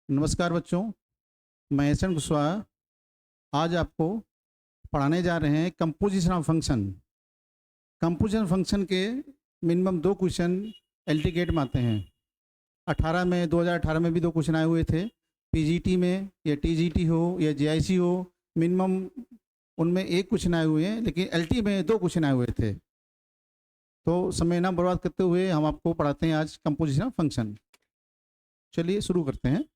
नमस्कार बच्चों, मैं एस एन कुशवाहा आज आपको पढ़ाने जा रहे हैं composition of function. Composition function के मिनिमम 2 क्वेश्चन एलटी गेट में आते हैं। 2018 में भी 2 क्वेश्चन आए हुए थे। पीजीटी में या टीजीटी हो या जेआईसी हो, मिनिमम उनमें 1 क्वेश्चन आए हुए हैं, लेकिन एलटी में 2 क्वेश्चन आए हुए थे। तो समय ना बर्बाद करते हुए हम आपको पढ़ाते हैं आज कंपोजिशन ऑफ फंक्शन। चलिए शुरू करते हैं।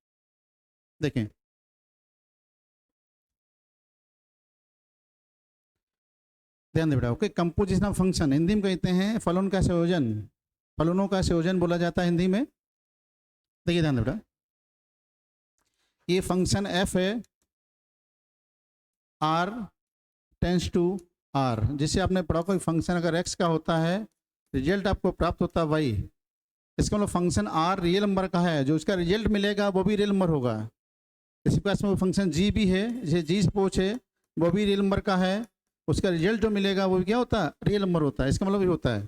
देखें, ध्यान दे बेटा। Okay, composition of function Hindi में कहते हैं फलन का संयोजन। फलनों का संयोजन बोला जाता है हिंदी में। देखिए ध्यान दे बेटा, ये फंक्शन एफ है, आर टेंस टू आर। जिसे आपने पढ़ा कोई फंक्शन अगर एक्स का होता है, रिजल्ट आपको प्राप्त होता है वाई। इसका मतलब फंक्शन आर रियल नंबर का है, जो उसका रिजल्ट मिलेगा वो भी रियल नंबर होगा। इसी पास में फंक्शन जी भी है, जैसे जी स्पोच है, वो भी रियल नंबर का है, उसका रिजल्ट जो मिलेगा वो क्या होता है, रियल नंबर होता है। इसका मतलब ये होता है,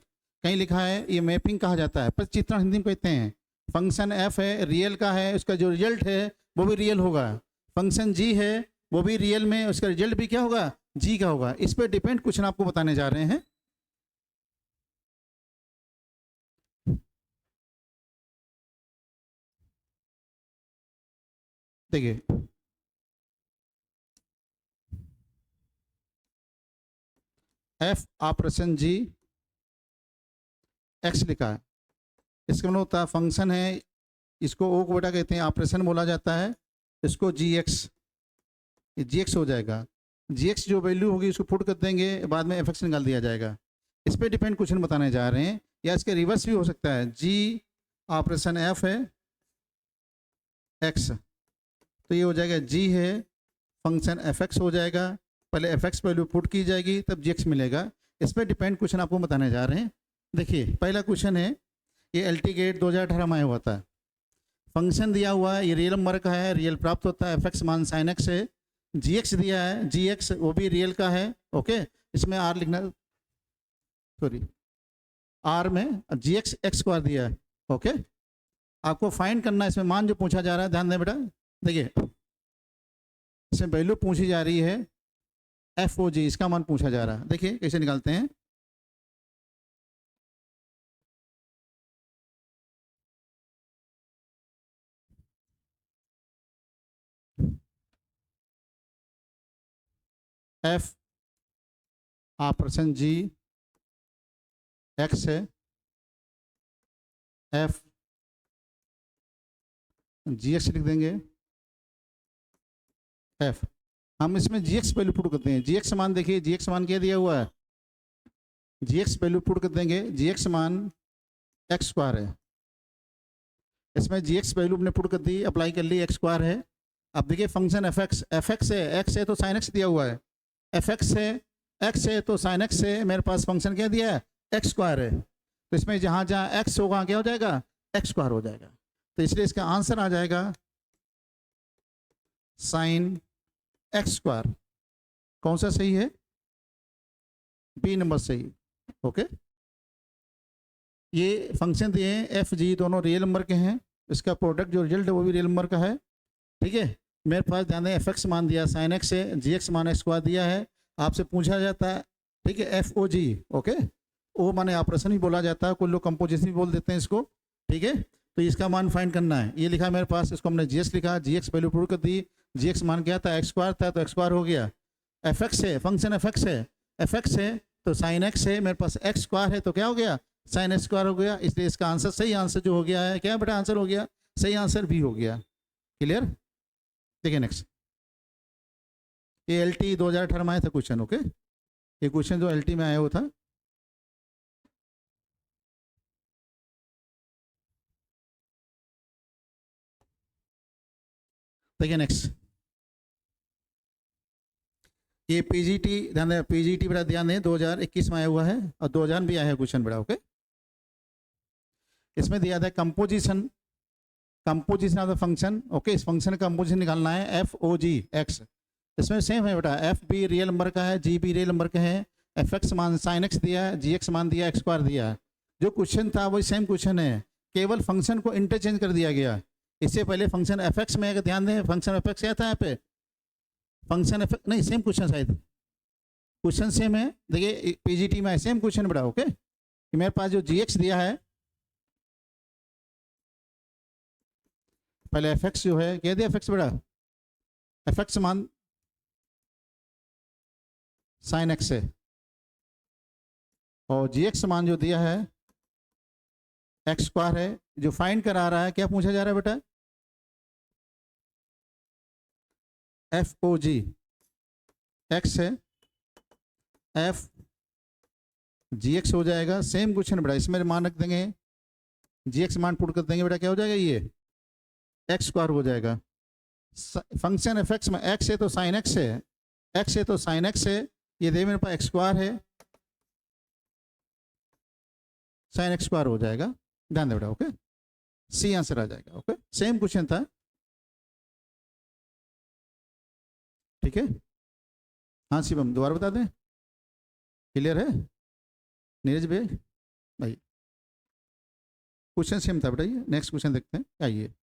कहीं लिखा है ये मैपिंग कहा जाता है, प्रतिचित्रण हिंदी में कहते हैं। फंक्शन एफ है, रियल का है, उसका जो रिजल्ट है वो भी रियल होगा। फंक्शन जी है, वो भी रियल में, उसका रिजल्ट भी क्या होगा, जी का होगा। इस पर डिपेंड क्वेश्चन आपको बताने जा रहे हैं। देखिए, एफ ऑपरेशन जी एक्स लिखा है। इसका मतलब होता है फंक्शन है, इसको ओ को बेटा कहते हैं ऑपरेशन बोला जाता है, इसको जी एक्स, ये जी एक्स हो जाएगा। जी एक्स जो वैल्यू होगी उसको पुट कर देंगे, बाद में एफ एक्स निकाल दिया जाएगा। इस पर डिपेंड क्वेश्चन बताने जा रहे हैं, या इसके रिवर्स भी हो सकता है। जी ऑपरेशन एफ है एक्स, तो ये हो जाएगा जी है फंक्शन एफ एक्स हो जाएगा। पहले एफ एक्स वैल्यू पुट की जाएगी, तब जी एक्स मिलेगा। इस पर डिपेंड क्वेश्चन आपको बताने जा रहे हैं। देखिए पहला क्वेश्चन है, ये एलटी गेट 2018 में आया हुआ था। फंक्शन दिया हुआ है, ये रियल नंबर का है, रियल प्राप्त होता है, एफ एक्स मान साइन एक्स है। जी एक्स दिया है, जी एक्स वो भी रियल का है। ओके, इसमें आर लिखना, सॉरी आर में जी एक्स एक्स स्क्वायर दिया है। ओके, आपको फाइंड करना है, इसमें मान जो पूछा जा रहा है, ध्यान दें बेटा। देखिए इसमें वैल्यू पूछी जा रही है एफ ओ जी, इसका मान पूछा जा रहा है। देखिए कैसे निकालते हैं। एफ ऑपरेशन जी एक्स है, एफ जी एक्स लिख देंगे। एफ हम इसमें जी एक्स वैल्यू पुट करते हैं। जी एक्स मान देखिए, जी एक्स मान क्या दिया हुआ है, जी एक्स वैल्यू पुट कर देंगे। जी एक्स मान एक्स स्क्वायर है, इसमें जी एक्स वैल्यू अपने पुट कर दी, अप्लाई कर ली, एक्स स्क्वायर है। अब देखिए फंक्शन एफ एक्स है, एक्स है तो साइन एक्स दिया हुआ है, एफ एक्स है, एक्स है तो साइन एक्स है। मेरे पास फंक्शन क्या दिया है, एक्स स्क्वायर है, तो इसमें जहाँ जहाँ एक्स होगा क्या हो जाएगा, एक्स स्क्वायर हो जाएगा। तो इसलिए इसका आंसर आ जाएगा साइन एक्स स्क्वायर। कौन सा सही है, बी नंबर सही। ओके, ये फंक्शन दिए हैं एफ जी, दोनों रियल नंबर के हैं, इसका प्रोडक्ट जो रिजल्ट है वो भी रियल नंबर का है। ठीक है, मेरे पास ध्यान दें एफ एक्स मान दिया साइन एक्स है, जी एक्स मान एक्स स्क्वायर दिया है। आपसे पूछा जाता है, ठीक है, एफ ओ जी। ओके, ओ माने ऑपरेशन ही बोला जाता है, कुछ लोग कंपोजिशन भी बोल देते हैं इसको। ठीक है, तो इसका मान फाइंड करना है। ये लिखा मेरे पास, इसको हमने जी एक्स लिखा, जी एक्स वैल्यू पुट कर दी। जी एक्स मान क्या था, एक्स स्क्वायर था, तो एक्स स्क्वायर हो गया। एफ एक्स है, फंक्शन एफ एक्स है, एफ एक्स है तो साइन एक्स है, मेरे पास एक्स स्क्वायर है तो क्या हो गया, साइन एक्स स्क्वायर हो गया। इसलिए इसका आंसर, सही आंसर जो हो गया है, क्या बेटा आंसर हो गया, सही आंसर भी हो गया। क्लियर। देखिए नेक्स्ट, ये एल टी 2018 में आया था क्वेश्चन। ओके, ये क्वेश्चन जो एल टी में आया हुआ था। देखिए नेक्स्ट, ये पीजीटी, ध्यान दें पीजीटी बड़ा ध्यान दें, 2021 में आया हुआ है, और 2000 भी आया है क्वेश्चन बड़ा। ओके, इसमें दिया था composition, composition of the function. Okay, इस फंक्शन का कंपोजिशन निकालना है एफ ओ जी एक्स। इसमें सेम है बेटा, एफ भी रियल नंबर का है, जी भी रियल नंबर का है, एफ एक्स मान साइन एक्स दिया है, जी एक्स मान दिया, एक्स स्क्वायर दिया है। जो क्वेश्चन था वही सेम क्वेश्चन है, केवल फंक्शन को इंटरचेंज कर दिया गया। इससे पहले फंक्शन एफ एक्स में अगर ध्यान दें, फंक्शन एफ एक्स क्या था यहाँ पे, फंक्शन एफ नहीं, सेम क्वेश्चन शायद क्वेश्चन सेम है, देखिए पीजीटी में सेम क्वेश्चन बड़ा ओके, कि मेरे पास जो जी एक्स दिया है, पहले एफ एक्स जो है क्या दिया, एफ एक्स बड़ा, एफ एक्स मान साइन एक्स है, और जी एक्स मान जो दिया है एक्स स्क्वायर है। जो फाइंड करा रहा है, क्या पूछा जा रहा है बेटा, एफ ओ जी एक्स है, एफ जी एक्स हो जाएगा, सेम क्वेश्चन बेटा, इसमें मान रख देंगे, जी एक्स मान पुट कर देंगे बेटा, क्या हो जाएगा ये एक्स स्क्वायर हो जाएगा। फंक्शन एफ एक्स में एक्स है तो साइन एक्स है, एक्स है तो साइन एक्स है, ये दे मेरे पास एक्स स्क्वायर है, साइन एक्स स्क्वायर हो जाएगा, ध्यान दे बेटा ओके, सी आंसर आ जाएगा ओके, सेम क्वेश्चन था, ठीक है। हाँ शिवम दोबारा बता दें, क्लियर है नीरज भाई, क्वेश्चन सेम था बेटा, ये नेक्स्ट क्वेश्चन देखते हैं, आइए।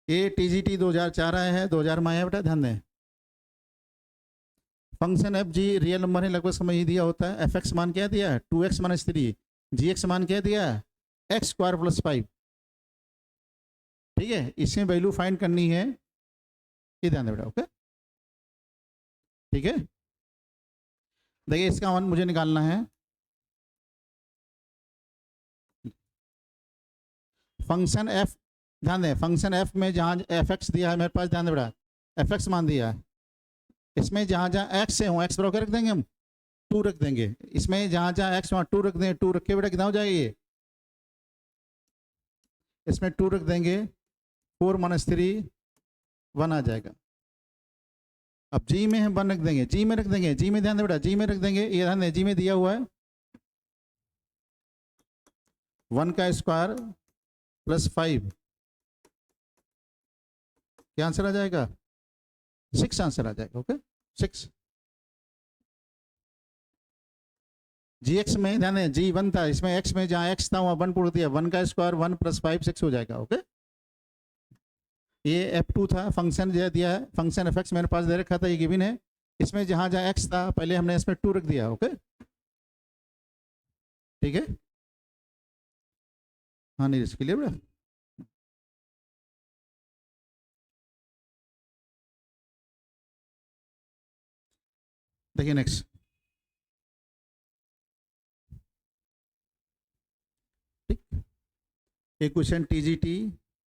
ए टीजीटी 2004 आया है, 2000 में आया बेटा, ध्यान दें। Function F G real number है, लगभग समय ही दिया होता है, एफ एक्स मान क्या दिया है 2x माइनस 3, जी एक्स मान क्या दिया है एक्स स्क्वायर प्लस 5, ठीक है। इसमें वैल्यू फाइंड करनी है, ये ध्यान दें बेटा ओके, ठीक है। देखिए इसका मान मुझे निकालना है, फंक्शन एफ, ध्यान दें फंक्शन एफ में जहाँ एफ एक्स दिया है मेरे पास, ध्यान दें बेटा, एफ एक्स मान दिया है, इसमें जहाँ जहाँ एक्स है वहाँ एक्स बराबर रख देंगे हम 2 रख देंगे, इसमें जहाँ जहाँ एक्स वहाँ 2 रख देंगे, 2 रख के बेटा कितना हो जाएगा ये, इसमें 2 रख देंगे, 4 माइनस 3 1 आ जाएगा। अब जी में हम 1 रख देंगे, जी में रख देंगे, जी में ध्यान दे बेटा, जी में रख देंगे, ये ध्यान दें जी में दिया हुआ है 1 का स्क्वायर प्लस 5, क्या आंसर आ जाएगा 6 आंसर आ जाएगा ओके, 6। जी एक्स में ध्यान दें जी 1 था, इसमें एक्स में जहाँ एक्स था वहाँ 1 पुट दिया, 1 का स्क्वायर 1 प्लस 5 6 हो जाएगा ओके। ये F2 था, फंक्शन जो दिया है, फंक्शन एफ एक्स मेरे पास दे रखा था, ये गिवन है, इसमें जहाँ जहाँ एक्स था पहले हमने इसमें 2 रख दिया ओके, ठीक है। हाँ नहीं इसके लिए बेटा, देखिए नेक्स्ट, ठीक, एक क्वेश्चन टीजीटी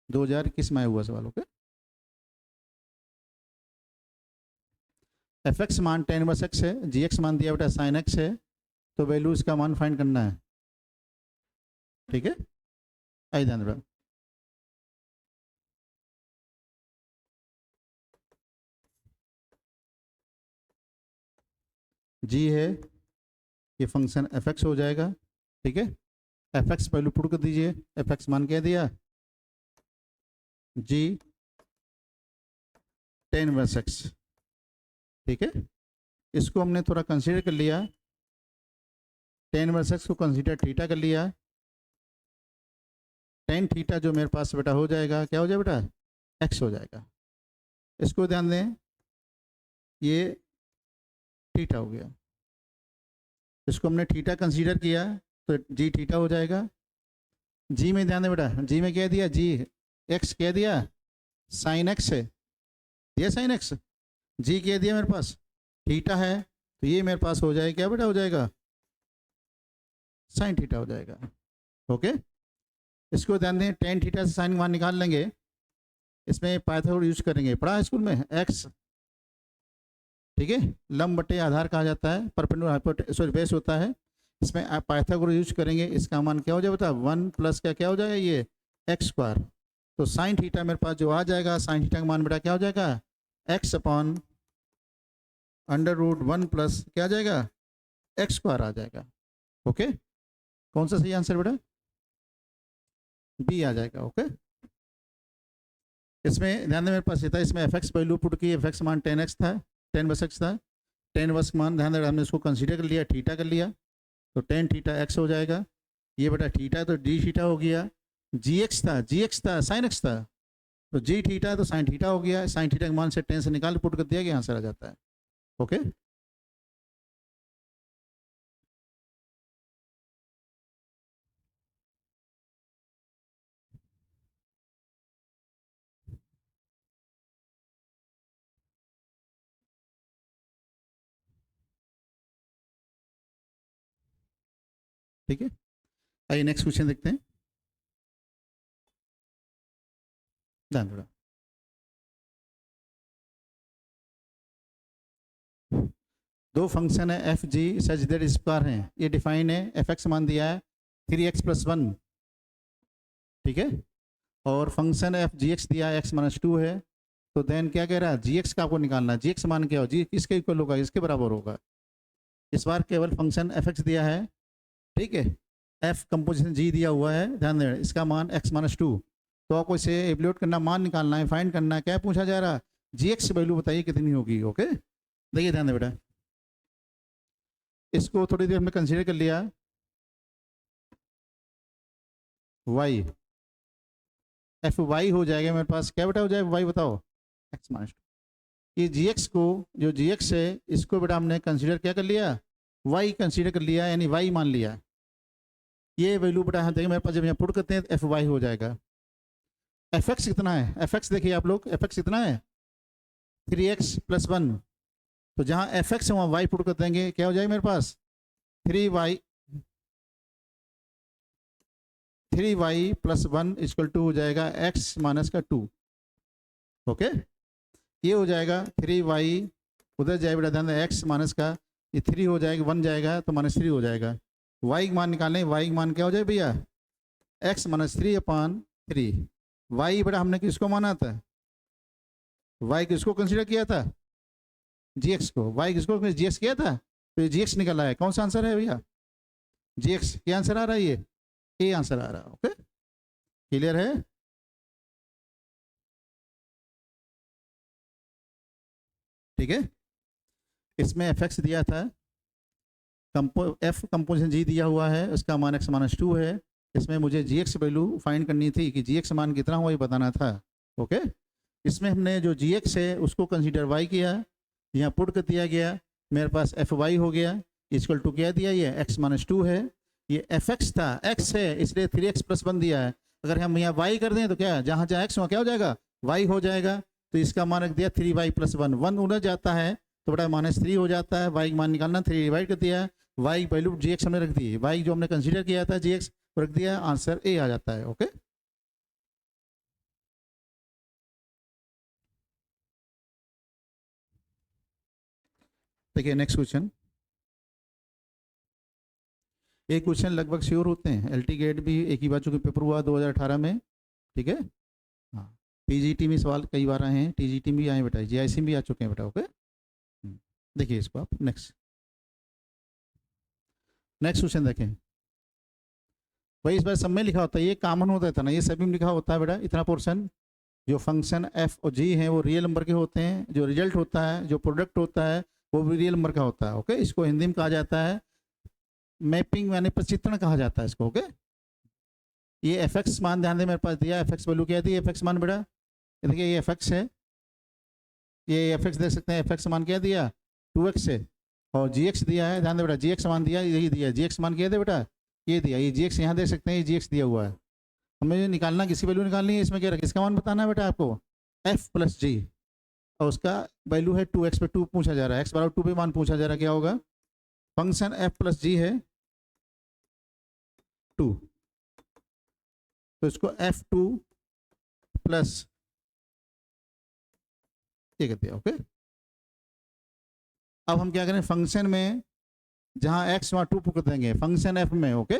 2021 में आया हुआ सवाल ओके। एफ एक्स मान tan इनवर्स एक्स है, जी एक्स मान दिया बेटा साइन एक्स है, तो वैल्यू इसका मान फाइंड करना है, ठीक है। आइए ध्यान रखो, जी है, ये फंक्शन एफ एक्स हो जाएगा, ठीक है। एफ एक्स वैल्यू पुट कर दीजिए, एफ एक्स मान क्या दिया जी tan इनवर्स एक्स, ठीक है। इसको हमने थोड़ा कंसीडर कर लिया, tan इनवर्स एक्स को कंसीडर थीटा कर लिया, tan थीटा जो मेरे पास बेटा हो जाएगा, क्या हो जाएगा बेटा x हो जाएगा। इसको ध्यान दें, ये थीटा हो गया, इसको हमने थीटा कंसीडर किया तो जी थीटा हो जाएगा। जी में ध्यान दें बेटा, जी में क्या दिया जी एक्स क्या दिया साइन एक्स है, ये साइन एक्स, जी क्या दिया मेरे पास थीटा है, तो ये मेरे पास हो जाएगा क्या बेटा हो जाएगा साइन थीटा हो जाएगा ओके। इसको ध्यान दें tan थीटा से साइन मान निकाल लेंगे, इसमें पाइथागोरस यूज करेंगे, पढ़ा स्कूल में एक्स, ठीक है, लंब बटे आधार कहा जाता है, परपेंडिकुलर बेस होता है, इसमें आप पाइथागोरस यूज करेंगे, इसका मान क्या हो जाएगा बेटा 1 प्लस क्या हो जाएगा ये एक्स स्क्वायर, तो साइन थीटा मेरे पास जो आ जाएगा, साइन थीटा का मान बेटा क्या हो जाएगा x upon under root 1 plus क्या आ जाएगा एक्स स्क्वायर आ जाएगा ओके। कौन सा सही आंसर बेटा बी आ जाएगा ओके। इसमें ध्यान दें मेरे पास ये था, इसमें एफ एक्स वैल्यू पुट की, एफ एक्स मान tan एक्स था, tan वर्स एक्स था, tan वर्स मान ध्यान दें हमने इसको कंसीडर कर लिया, थीटा कर लिया, तो tan थीटा एक्स हो जाएगा, ये बेटा थीटा तो डी थीटा हो गया, जी एक्स था साइन एक्स था, तो जी थीटा है तो साइन थीटा हो गया, साइन थीटा के मान से टेन से निकाल पुट कर दिया गया, आंसर आ जाता है। ओके, ठीक है। आइए नेक्स्ट क्वेश्चन देखते हैं। ध्यान थोड़ा, दो फंक्शन है F G such that square हैं, ये डिफाइन है, एफ एक्स मान दिया है 3x+1, ठीक है, और फंक्शन एफ जी एक्स दिया है x-2 है। तो देन क्या कह रहा है, जी एक्स का आपको निकालना है, जी एक्स मान क्या हो, जी किसके इक्वल होगा, इसके बराबर होगा। इस बार केवल फंक्शन एफ एक्स दिया है, ठीक है, एफ कंपोजिशन जी दिया हुआ है, ध्यान देना, इसका मान x-2। तो आपको इसे एवल्यूएट करना, मान निकालना है, फाइंड करना है, क्या पूछा जा रहा है, जी एक्स वैल्यू बताइए कितनी होगी। ओके, देखिए ध्यान दे बेटा, इसको थोड़ी देर हमने कंसीडर कर लिया, वाई एफ वाई हो जाएगा मेरे पास, क्या बेटा हो जाएगा वाई, बताओ, x-2। ये जी एक्स को, जो जी एक्स है इसको बेटा हमने कंसीडर क्या कर लिया, वाई कंसीडर कर लिया, यानी वाई मान लिया। ये वैल्यू बेटा यहाँ देखिए मेरे पास, जब यहाँ पुट करते हैं तो एफ वाई हो जाएगा। एफ एक्स कितना है, एफ एक्स देखिए आप लोग, एफ एक्स कितना है 3x+1। तो जहाँ एफ एक्स है वहाँ वाई पुट कर देंगे, क्या हो जाएगा मेरे पास 3y+1 इक्वल टू हो जाएगा x-2। ओके, ये हो जाएगा 3y, उधर जाए बेटा ध्यान, एक्स माइनस का ये 3 हो जाएगा, 1 जाएगा तो -3 हो जाएगा। y मान निकालें, y मान क्या हो जाए भैया, x-3/3। y बेटा हमने किसको माना था, y किसको कंसीडर किया था, gx को, y किसको gx किया था, तो ये gx निकल आया। कौन सा आंसर है भैया, gx, क्या आंसर आ रहा है, ये ए आंसर आ रहा है। ओके, क्लियर है। ठीक है, इसमें एफ एक्स दिया था, एफ कंपोजिशन जी दिया हुआ है, उसका मान x-2 है। इसमें मुझे जी एक्स वैल्यू फाइंड करनी थी कि जी एक्स मान कितना हुआ ये बताना था। ओके, इसमें हमने जो जी एक्स है उसको कंसीडर वाई किया, यहाँ पुट कर दिया गया, मेरे पास एफ वाई हो गया, इक्वल टू क्या दिया, ये x-2 है, ये एफ एक्स था, एक्स है इसलिए 3x+1 दिया है। अगर हम यहाँ वाई कर दें तो क्या, जहाँ जहाँ एक्स वहाँ क्या हो जाएगा, वाई हो जाएगा। तो इसका मान रख दिया 3y+1, 1 उधर जाता है तो बड़ा -3 हो जाता है, वाई मान निकालना, 3 डिवाइड कर दिया, वाई वैल्यू जी एक्स हमने रख दी, वाई जो हमने कंसीडर किया था जी एक्स रख दिया, आंसर ए आ जाता है। ओके, देखिए नेक्स्ट क्वेश्चन। एक क्वेश्चन लगभग श्योर होते हैं, एलटी गेट भी एक ही बार चूंकि पेपर हुआ 2018 में, ठीक है, हाँ, पीजीटी में सवाल कई बार आए हैं, टीजीटी में भी आए बेटा, जीआईसी में भी आ चुके हैं बेटा। ओके, देखिए इसको आप, नेक्स्ट नेक्स्ट क्वेश्चन देखें। भाई इस बार सब में लिखा होता है, ये कॉमन होता था ना, ये सभी में लिखा होता है बेटा, इतना पोर्शन। जो फंक्शन एफ और जी हैं वो रियल नंबर के होते हैं, जो रिजल्ट होता है, जो प्रोडक्ट होता है वो भी रियल नंबर का होता है। ओके, इसको हिंदी में कहा जाता है मैपिंग, यानी प्रचित्रण कहा जाता है इसको। ओके, ये एफ एक्स मान ध्यान दे मेरे पास दिया, एफ एक्स वैल्यू क्या दी, एफ एक्स मान बेटा, देखिए ये एफ एक्स है, ये एफ एक्स देख सकते हैं, एफ एक्स मान क्या दिया 2x है, और जी एक्स दिया है, ध्यान दे बेटा, जी एक्स मान दिया, यही दिया, जी एक्स मान क्या दे बेटा, ये दिया, ये जी एक्स यहाँ देख सकते हैं, ये जी एक्स दिया हुआ है। हमें निकालना, किसी वैल्यू निकालनी है, इसमें क्या रखा, इसका मान बताना है बेटा आपको, f+g, और उसका वैल्यू है 2x पे 2 पूछा जा रहा है, x = 2 पे मान पूछा जा रहा है, क्या होगा, फंक्शन f+g है 2, तो इसको f2 प्लस ये कहते हैं। ओके, अब हम क्या करें, फंक्शन में जहाँ x वहाँ 2 पुट देंगे फंक्शन f में। ओके,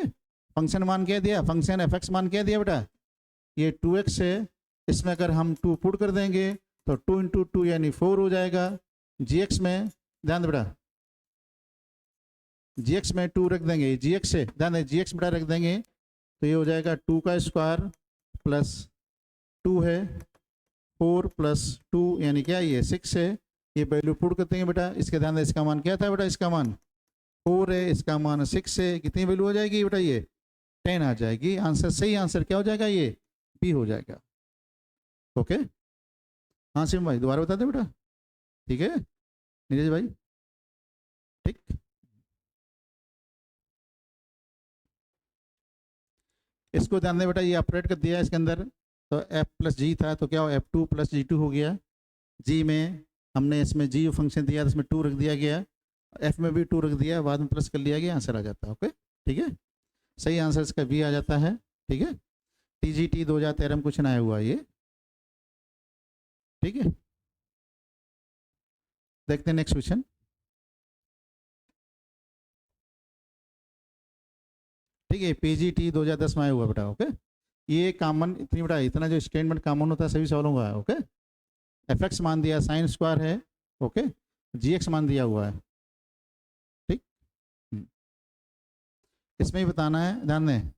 फंक्शन मान क्या दिया, फंक्शन एफ एक्स मान क्या दिया बेटा, ये 2x है, इसमें अगर हम 2 पुट कर देंगे तो 2 × 2 यानी 4 हो जाएगा। gx में ध्यान दे बेटा, gx में 2 रख देंगे, gx से ध्यान दे, gx बेटा रख देंगे तो ये हो जाएगा 2 का स्क्वायर प्लस 2 है, 4 + 2 यानी क्या, ये 6 है, ये वैल्यू पुट करते हैं बेटा, इसके ध्यान दे, इसका मान क्या था बेटा, इसका मान 4 है, इसका मान 6 है, कितनी वैल्यू हो जाएगी बेटा, ये 10 आ जाएगी। आंसर, सही आंसर क्या हो जाएगा, ये बी हो जाएगा। ओके। हाँ सिम भाई दोबारा बता दे बेटा। ठीक है नीरज भाई। ठीक। इसको ध्यान दे बेटा, ये ऑपरेट कर दिया इसके अंदर, तो एफ प्लस जी था तो क्या हो, F two plus G two हो गया। जी में हमने इसमें जी फंक्शन दिया तो इसमें टू रख दिया गया, एफ में भी टू रख दिया, बाद में प्लस कर लिया गया, आंसर आ जाता है। ओके ठीक है, सही आंसर इसका बी आ जाता है। ठीक है, टीजीटी 2013 में क्वेश्चन आया हुआ है ये। ठीक है, देखते हैं नेक्स्ट क्वेश्चन। ठीक है, पीजीटी 2010 में आया हुआ बेटा। ओके, ये कॉमन इतनी बड़ा, इतना जो स्टेटमेंट कॉमन होता है सभी सवालों का है। ओके, एफ एक्स मान दिया, साइन स्क्वायर है। ओके, जी एक्स मान दिया हुआ है। ठीक, इसमें ही बताना है, ध्यान दें,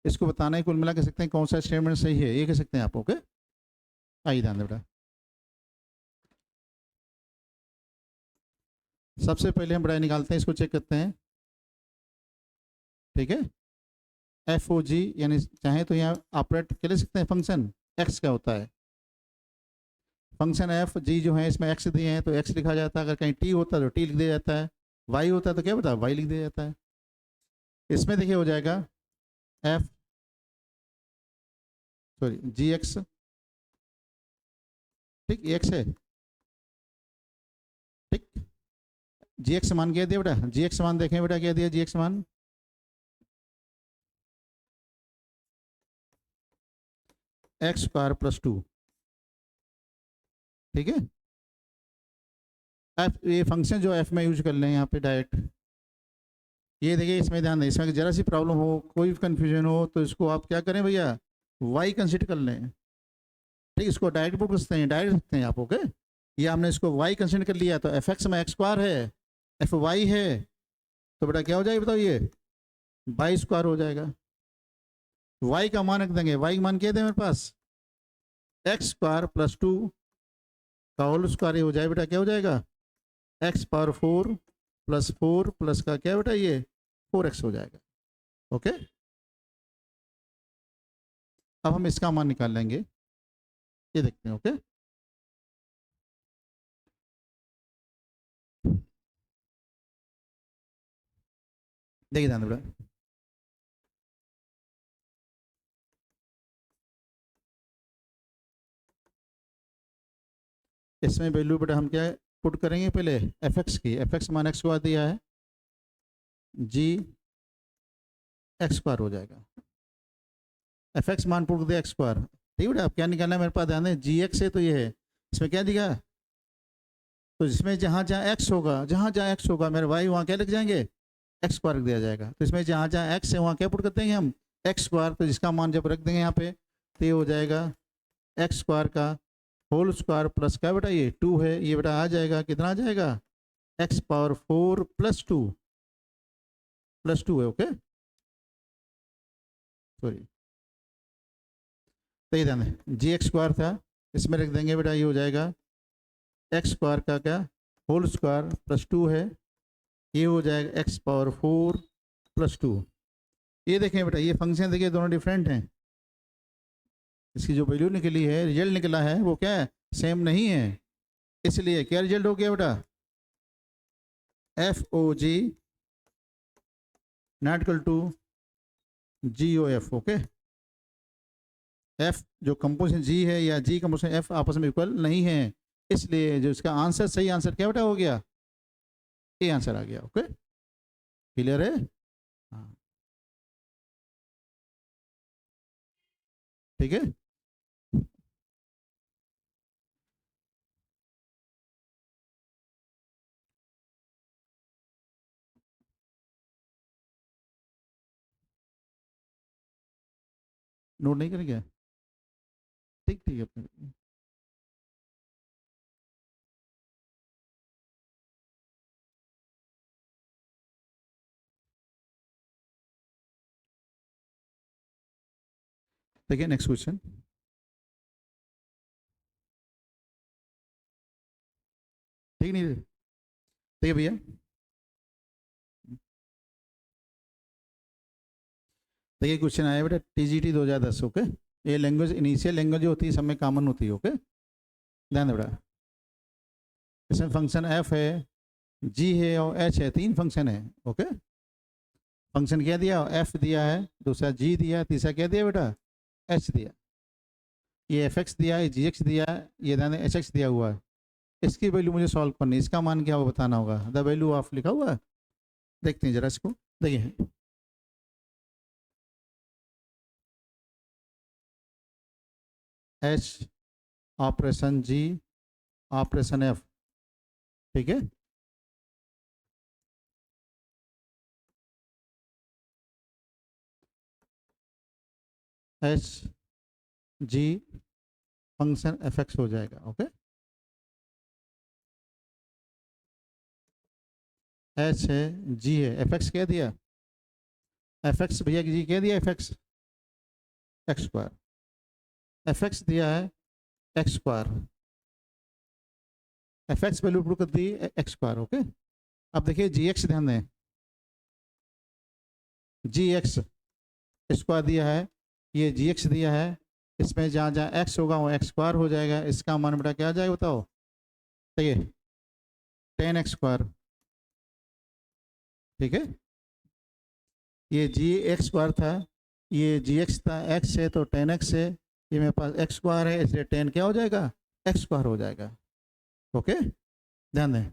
इसको बताना है कुल मिला कह सकते हैं कौन सा स्टेटमेंट सही है, ये कह सकते हैं आप। ओके, आइए ध्यान दें बेटा। सबसे पहले हम बड़ा निकालते हैं, इसको चेक करते हैं। ठीक है, एफ ओ जी यानी चाहे तो यहाँ ऑपरेट कर ले सकते हैं, फंक्शन एक्स का होता है। फंक्शन एफ जी जो है इसमें एक्स दिए हैं तो एक्स लिखा जाता है, अगर कहीं टी होता है तो टी लिख दिया जाता है, वाई होता है तो क्या बता वाई लिख दिया जाता है। इसमें देखिए हो जाएगा एफ सॉरी जी एक्स। ठीक, एक्स है। ठीक, जी एक्स मान क्या दिया बेटा, जी एक्स मान देखें बेटा क्या दिया जी एक्स मान, एक्स स्क्वायर प्लस टू। ठीक है, एफ ये फंक्शन जो एफ में यूज कर लें यहाँ पे डायरेक्ट। ये देखिए इसमें ध्यान दें, इसमें जरा सी प्रॉब्लम हो, कोई कन्फ्यूजन हो तो इसको आप क्या करें भैया, वाई कंसिडर कर लें। ठीक, इसको डायरेक्ट पुट कर सकते हैं, डायरेक्ट सकते हैं आप। ओके, ये हमने इसको वाई कंसिडर कर लिया तो एफ एक्स में एक्स स्क्वायर है, एफ वाई है, तो बेटा क्या हो जाएगा बताओ, ये वाई स्क्वायर हो जाएगा। वाई का मान रख देंगे, वाई का मान क्या दें मेरे पास, एक्स स्क्वायर प्लस टू का होल स्क्वायर हो जाए बेटा, क्या हो जाएगा x power four plus four plus का क्या बेटा ये फोर एक्स हो जाएगा। ओके, अब हम इसका मान निकाल लेंगे, ये देखते हैं। ओके, देखिए ध्यान बेटा, इसमें वैल्यू बेटा हम क्या पुट करेंगे, पहले एफ एक्स की, एफ एक्स मान एक्स स्क्वायर दिया है, जी एक्स स्क्वायर हो जाएगा, एफ एक्स मान पुट दिया एक्स स्क्वायर। ठीक बेटा, अब क्या निकालना है मेरे पास, ध्यान दें जी एक्स है तो ये है, इसमें क्या दिखा, तो जिसमें जहाँ जहाँ एक्स होगा, जहाँ जहाँ एक्स होगा मेरे भाई वहाँ क्या लिख जाएंगे, एक्स स्क्वायर रख दिया जाएगा। तो इसमें जहाँ जहाँ एक्स है वहाँ क्या पुट करते हैं हम, एक्स स्क्वायर, तो जिसका मान जब रख देंगे यहाँ पे तो ये हो जाएगा एक्स स्क्वायर का होल स्क्वायर प्लस क्या बेटा ये टू है, ये बेटा आ जाएगा, कितना आ जाएगा x power four plus two है। ओके सॉरी, तो ये ध्यान है जी एक्स स्क्वायर था, इसमें रख देंगे बेटा, ये हो जाएगा एक्स स्क्वायर का क्या होल स्क्वायर प्लस टू है, ये हो जाएगा x power four plus two. ये देखें बेटा, ये फंक्शन देखिए दोनों डिफरेंट हैं, इसकी जो वैल्यू निकली है, रिजल्ट निकला है वो क्या है, सेम नहीं है। इसलिए क्या रिजल्ट हो गया बेटा, f o g not equal to g o f. Okay, f जो कंपोजिशन जी है या जी कंपोजिशन एफ आपस में इक्वल नहीं है, इसलिए जो इसका आंसर सही आंसर क्या बेटा हो गया, ए आंसर आ गया। ओके, क्लियर है। हाँ ठीक है, नोट नहीं करेंगे, ठीक ठीक है। देखिए नेक्स्ट क्वेश्चन, ठीक नहीं, देखिए भैया, देखिए क्वेश्चन आया बेटा टीजीटी 2010। ओके, ये लैंग्वेज इनिशियल लैंग्वेज जो होती है सब में कॉमन होती है। ओके, ध्यान देना। इसमें फंक्शन एफ है, जी है और एच है, 3 फंक्शन है। ओके, फंक्शन क्या दिया, एफ दिया है, दूसरा जी दिया, तीसरा क्या दिया बेटा, एच दिया। ये एफ एक्स दिया है, जी एक्स दिया है, ये ध्यान एच एक्स दिया हुआ है। इसकी वैल्यू मुझे सॉल्व करनी है, इसका मान क्या होगा बताना होगा। द वैल्यू ऑफ लिखा हुआ है, देखते हैं जरा इसको। देखिए एच ऑपरेशन जी ऑपरेशन एफ, ठीक है। H G function F x हो जाएगा। ओके, एच है, जी है, एफ एक्स क्या दिया, एफ एक्स भैया जी क्या दिया, f x x square, f x दिया है x square, f x value put कर दी एक्स स्क्वायर। ओके, अब देखिए जी एक्स ध्यान दें, जी एक्स स्क्वायर दिया है, ये जी एक्स दिया है, इसमें जहाँ जहाँ एक्स होगा वो एक्स स्क्वायर हो जाएगा। इसका मान बेटा क्या आ जाएगा बताओ, सही है, 10x स्क्वायर, ठीक है। ये जी एक्स स्क्वायर था, ये जी एक्स था, एक्स है तो 10x है, ये मेरे पास एक्स स्क्वायर है, इसलिए 10 क्या हो जाएगा, एक्स स्क्वायर हो जाएगा। ओके, ध्यान दें।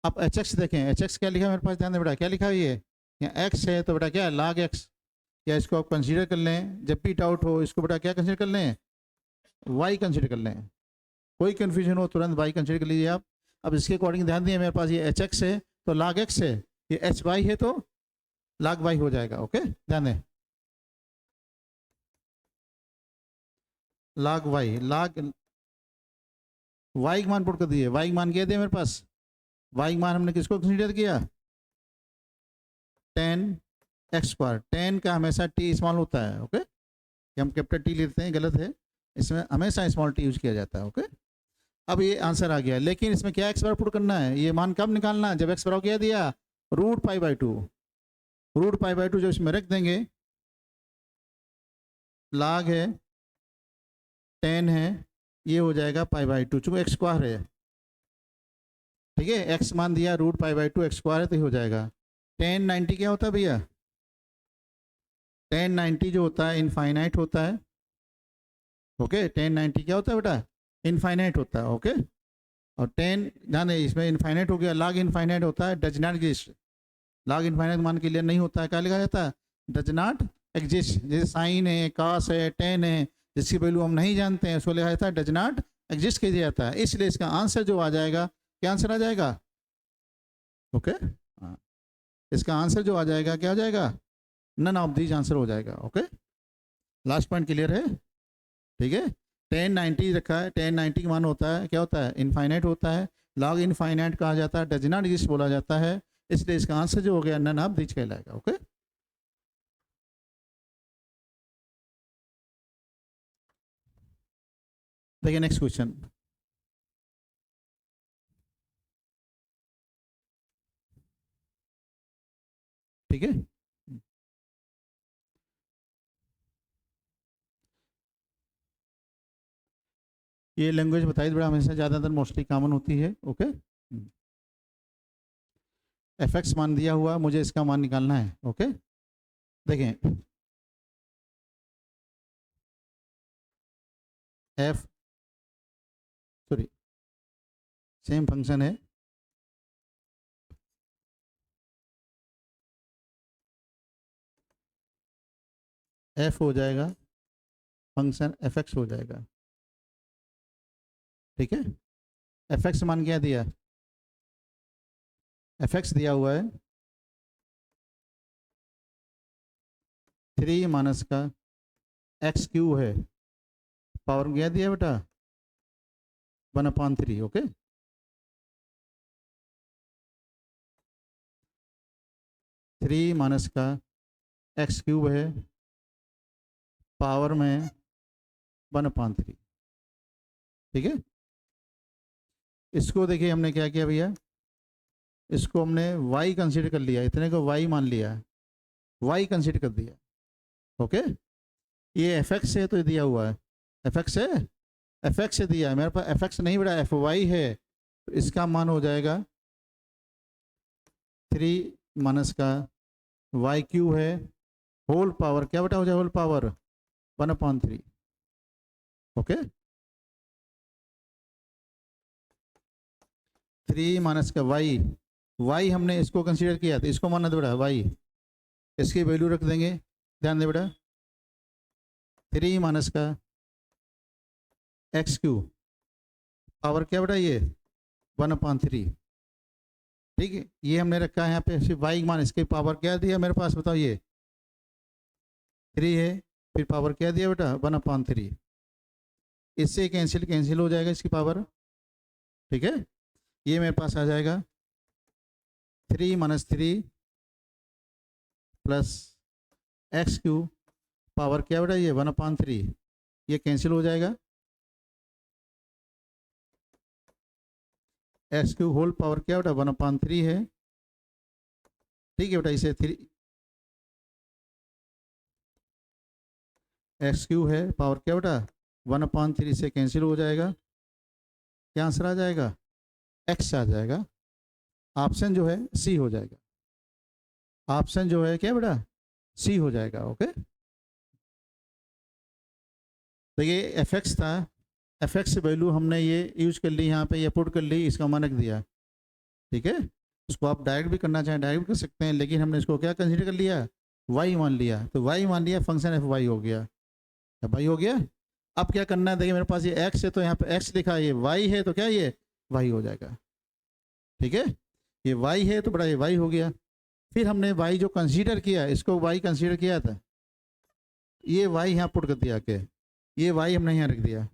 अब एच एक्स देखें, एच एक्स क्या लिखा है मेरे पास, ध्यान दें बेटा, क्या लिखा है ये, यहाँ एक्स है तो बेटा क्या है, log एक्स, या इसको आप कंसीडर कर लें, जब भी डाउट हो इसको बेटा क्या कंसीडर कर लें, वाई कंसीडर कर लें, कोई कन्फ्यूजन हो तुरंत वाई कंसीडर कर लीजिए आप। अब इसके अकॉर्डिंग ध्यान दिए, मेरे पास ये एच एक्स है तो log एक्स है, ये एच वाई है तो log वाई हो जाएगा। ओके, ध्यान दें, log वाई, log वाई मान पुट कर दिए, वाई मान क्या दिया मेरे पास, वाई मान हमने किसको कंसीडर किया, 10x स्क्वायर, 10 का हमेशा टी स्मॉल होता है। ओके, हम कैपिटल टी लेते हैं, गलत है, इसमें हमेशा स्मॉल टी यूज किया जाता है। ओके, अब ये आंसर आ गया, लेकिन इसमें क्या एक्स बराबर पुट करना है, ये मान कब निकालना है, जब एक्स बराबर क्या दिया, √π/2, √π/2 जब इसमें रख देंगे, log है 10 है, ये हो जाएगा π/2, चूंकि एक्स स्क्वायर है, ठीक है, एक्स मान दिया √π/2, एक्स स्क्वायर है तो ये हो जाएगा। 1090 क्या होता है भैया, 1090 जो होता है इनफाइनाइट होता है। ओके, 1090 क्या होता है बेटा, इनफाइनाइट होता है। ओके, और 10 ध्यान है, इसमें इनफाइनाइट हो गया, log इनफाइनाइट होता है, does not exist, log infinite मान के लिए नहीं होता है, क्या लिखा जाता है, डज नॉट एग्जिस्ट। जैसे साइन है, कास है, टेन है, जिसकी वैल्यू हम नहीं जानते हैं उसको लिखा जाता है डज नॉट एग्जिस्ट किया जाता है। इसलिए इसका आंसर जो आ जाएगा, क्या आंसर आ जाएगा, ओके, हाँ, इसका आंसर जो आ जाएगा क्या हो जाएगा, नन ऑफ दीज आंसर हो जाएगा। ओके, लास्ट पॉइंट क्लियर है, ठीक है। 1090 रखा है, 1090 का मान होता है क्या होता है, इनफाइनाइट होता है, log इनफाइनाइट कहा जाता है, डज नॉट एग्जिस्ट बोला जाता है, इसलिए इसका आंसर जो हो गया नन ऑफ दीज कहलाएगा। ओके, देखिए नेक्स्ट क्वेश्चन, ठीक है। ये लैंग्वेज बताई बड़ा हमेशा ज़्यादातर मोस्टली कॉमन होती है। ओके, एफ एक्स मान दिया हुआ, मुझे इसका मान निकालना है। ओके, देखें एफ सॉरी सेम फंक्शन है, एफ हो जाएगा फंक्शन एफ एक्स हो जाएगा, ठीक है। एफ एक्स मान क्या दिया, एफ एक्स दिया हुआ है 3 माइनस का एक्स क्यू है, पावर क्या दिया बेटा 1/3। ओके, थ्री माइनस का एक्स क्यूब है, पावर में 1/3, ठीक है। इसको देखिए हमने क्या किया भैया, इसको हमने y कंसीडर कर लिया, इतने को y मान लिया, y कंसीडर कर दिया। ओके, ये एफ एक्स है तो ये दिया हुआ है, एफ एक्स है, एफ एक्स से दिया है मेरे पास, एफ एक्स नहीं बेटा एफ वाई है, तो इसका मान हो जाएगा 3 माइनस का वाई क्यू है होल पावर, क्या बेटा हो जाए होल पावर 1/3, ओके। 3 माइनस का वाई, वाई हमने इसको कंसीडर किया तो इसको मानना बेटा वाई, इसकी वैल्यू रख देंगे, ध्यान दे बेटा 3 माइनस का एक्स क्यू पावर क्या बेटा ये 1/3, ठीक है। ये हमने रखा है यहाँ पे सिर्फ वाई मान, इसके पावर क्या दिया मेरे पास बताओ, ये 3 है, फिर पावर क्या दिया बेटा 1/3, इससे कैंसिल कैंसिल हो जाएगा इसकी पावर, ठीक है। ये मेरे पास आ जाएगा 3 minus 3 plus x Q power क्या बेटा ये 1/3, ये कैंसिल हो जाएगा, एक्स क्यू होल पावर क्या बेटा 1/3 है, ठीक है बेटा। इसे 3 एक्स क्यू है पावर क्या बेटा 1/3 से कैंसिल हो जाएगा, क्या आंसर आ जाएगा एक्स आ जाएगा, ऑप्शन जो है सी हो जाएगा, ऑप्शन जो है क्या बेटा सी हो जाएगा, ओके। तो ये एफ एक्स था, एफ एक्स वैल्यू हमने ये यूज कर ली यहाँ पे, ये पुट कर ली, इसका मान रख दिया, ठीक है। उसको आप डायरेक्ट भी करना चाहें डायरेक्ट कर सकते हैं, लेकिन हमने इसको क्या कंसीडर कर लिया वाई मान लिया, तो वाई मान लिया, फंक्शन एफ वाई हो गया, एफ वाई हो गया। अब क्या करना है, देखिए मेरे पास ये एक्स है तो यहाँ पे एक्स लिखा है, ये वाई है तो क्या ये वाई हो जाएगा, ठीक है। ये वाई है तो बड़ा ये वाई हो गया, फिर हमने वाई जो कंसीडर किया, इसको वाई कंसीडर किया था, ये वाई यहाँ पुट कर दिया के, ये वाई हमने यहाँ रख दिया,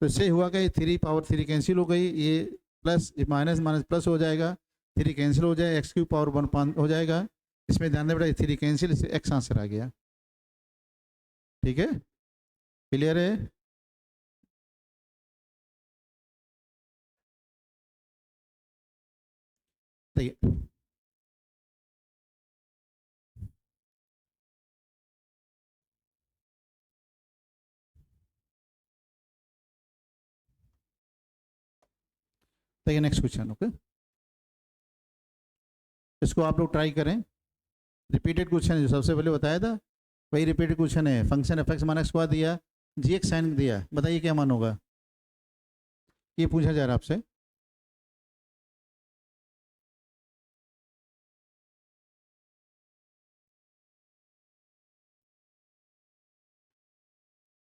तो इससे हुआ कि 3 पावर 3 कैंसिल हो गई, ये प्लस माइनस माइनस प्लस हो जाएगा, 3 कैंसिल हो जाए, एक्स क्यू पावर 1 हो जाएगा, इसमें ध्यान दें बेटा 3 कैंसिल, इससे एक्स आंसर आ गया, ठीक है, क्लियर है। ठीक है, ठीक है, नेक्स्ट क्वेश्चन, ओके। इसको आप लोग ट्राई करें, रिपीटेड क्वेश्चन है जो सबसे पहले बताया था वही रिपीटेड क्वेश्चन है, फंक्शन एफ एक्स मान एक्स स्क्वायर दिया, जी एक्स साइन दिया, बताइए क्या मान होगा, ये पूछा जा रहा है आपसे,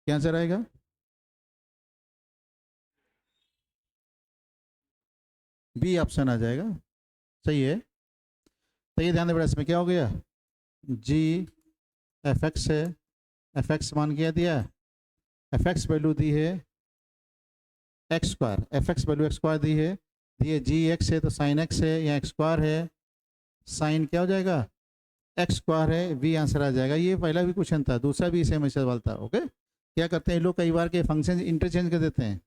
क्या आंसर आएगा, बी ऑप्शन आ जाएगा, सही है। तो ये ध्यान दें बेटा, इसमें क्या हो गया जी एफ एक्स है, एफ एक्स मान क्या दिया, एफ एक्स वैल्यू दी है x square, f x value x square दी है, दिए जी एक्स है तो साइन एक्स है, या एक्स स्क्वायर है, साइन क्या हो जाएगा एक्स स्क्वायर है, वी आंसर आ जाएगा। ये पहला भी क्वेश्चन था, दूसरा भी सेम ऐसा सवाल था, ओके। क्या करते हैं लोग कई बार के फंक्शन इंटरचेंज कर देते हैं,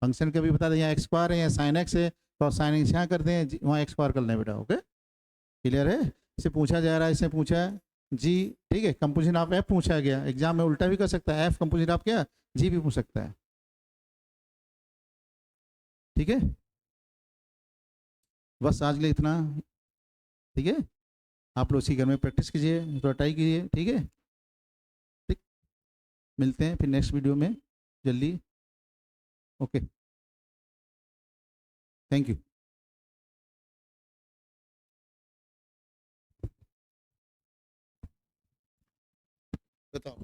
फंक्शन कभी बता दें यहाँ एक्स स्क्वायर है या साइन एक्स है, तो साइन एक्स यहाँ करते हैं, वहाँ एक्स स्क्वायर कर लें बेटा, ओके, क्लियर है। इसे पूछा जा रहा है, इसे पूछा है जी, ठीक है, कंपोजिशन ऑफ एफ पूछा गया, एग्जाम में उल्टा भी कर सकता है, एफ कंपोजिशन ऑफ क्या जी भी पूछ सकता है, ठीक है। बस आज के लिए इतना, ठीक है। आप लोग इसी घर में प्रैक्टिस कीजिए, थोड़ा ट्राई कीजिए, ठीक है, ठीक। मिलते हैं फिर नेक्स्ट वीडियो में जल्दी, ओके, थैंक यू। बताओ।